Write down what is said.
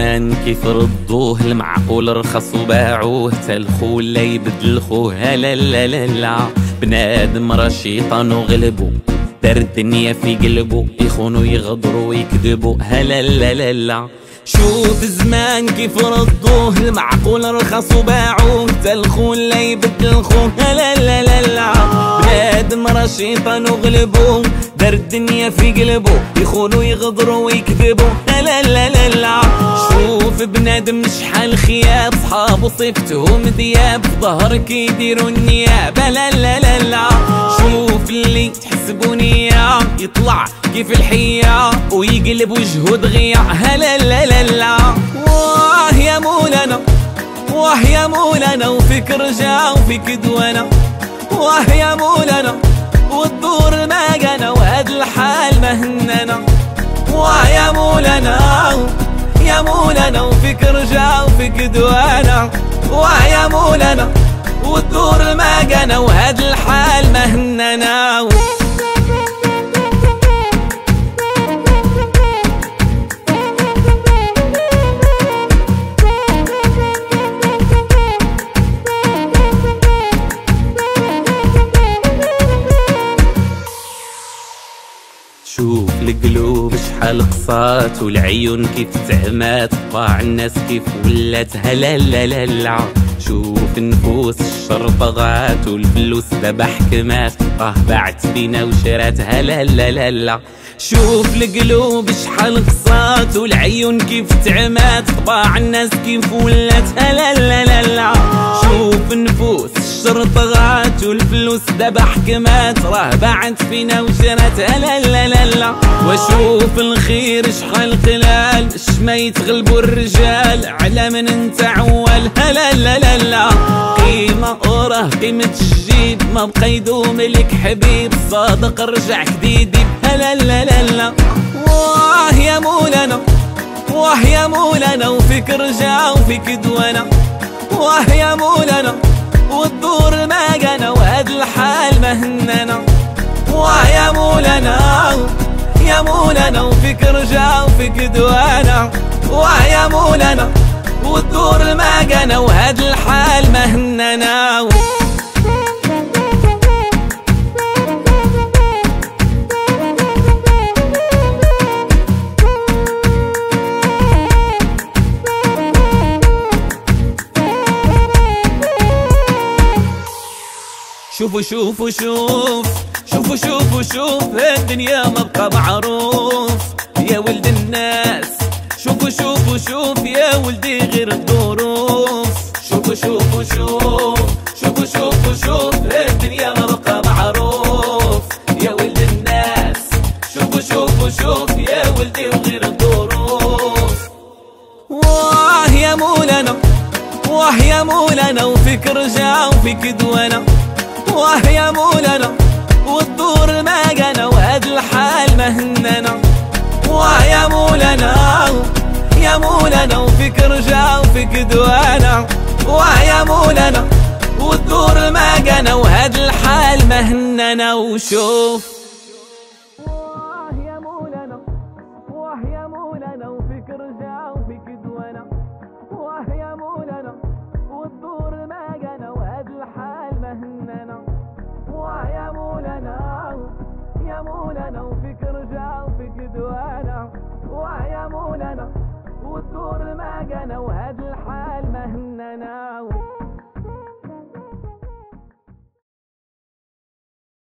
زمان كيف ردوه المعقول رخص وباعوه تلخو لا يبدل خوه لا لا لا لا. بنادم راه شيطان وغلبو دار الدنيا في قلبو يخونوا يغدروا ويكذبوا هلا لا لا لا. شوف زمان كيف ردوه المعقول رخص وباعوه تلخو لا يبدل خوه لا لا لا لا. بنادم راه شيطان وغلبو دار الدنيا في قلبو يخونوا يغدروا ويكذبوا لا لا لا لا. شوف بنادم شحال خياب صحابو صيفتهم دياب في ظهرك يديروا النيابه لا لا لا لا. شوف اللي تحسبوا نية يطلع كيف الحية ويقلب وجهه دغيا هلا لا لا لا. واه يا مولانا واه يا مولانا وفيك رجع وفيك دوانا واه يا مولانا والدور ما جانا وهاد الحال ما هنانا. واه يا مولانا يا مولانا وفيك رجع وفيك دوانا واه يا مولانا والدور ما جانا وهاد الحال ما هنانا. شوف القلوب شحال قصات والعيون كيف تعمات طاع الناس كيف ولات هلا لا لا لا. شوف نفوس الشر طغات والفلوس دابا حكمات راه باعت فينا وشرات هلا لا لا لا. شوف القلوب شحال قصات والعيون كيف تعمات طباع الناس كيف ولات هلا لا لا لا. شوف نفوس الشر طغات والفلوس دابا حكمات راه باعت فينا وشرات هلا لا لا لا. وشوف الخير شحال قلال ما يتغلبوا الرجال على من انت عوال هلا لا لا لا. قيمة وراه قيمة الجيب ما بقى يدوم لك حبيب صادق رجع جديد هلا لا لا لا. واه يا مولانا واه يا مولانا وفيك رجع وفيك دوانا واه يا مولانا والدور ما جانا وهاد الحال ما هنانا. واه يا مولانا يا مولانا وفيك رجع وفيك دوانا واه يا مولانا والدور ما جانا وهاد الحال ما هنانا. شوفوا شوفوا شوفوا شوفوا شوف الدنيا ما بقى معروف يا ولد الناس. شوفوا شوفوا شوف يا ولدي غير الظروف. شوفوا شوفوا شوفوا شوف الدنيا ما بقى معروف يا ولد الناس. شوفوا شوف يا ولدي وغير الظروف. واه يا مولانا واه يا مولانا وفيك رجع وفيك دوانا واه يا مولانا والدور ما جانا وهاد الحال ما هنانا. واه يا مولانا يا مولانا وفيك رجع وفيك دوانا واه يا مولانا والدور ما جانا وهاد الحال ما هنانا. وشوف واه يا مولانا واه يا مولانا وفيك رجع وفيك دوانا واه يا مولانا والدور ما جانا وهاد الحال ما هنانا. واه يا مولانا يا مولانا وفيك رجع وفيك دوانا واه يا مولانا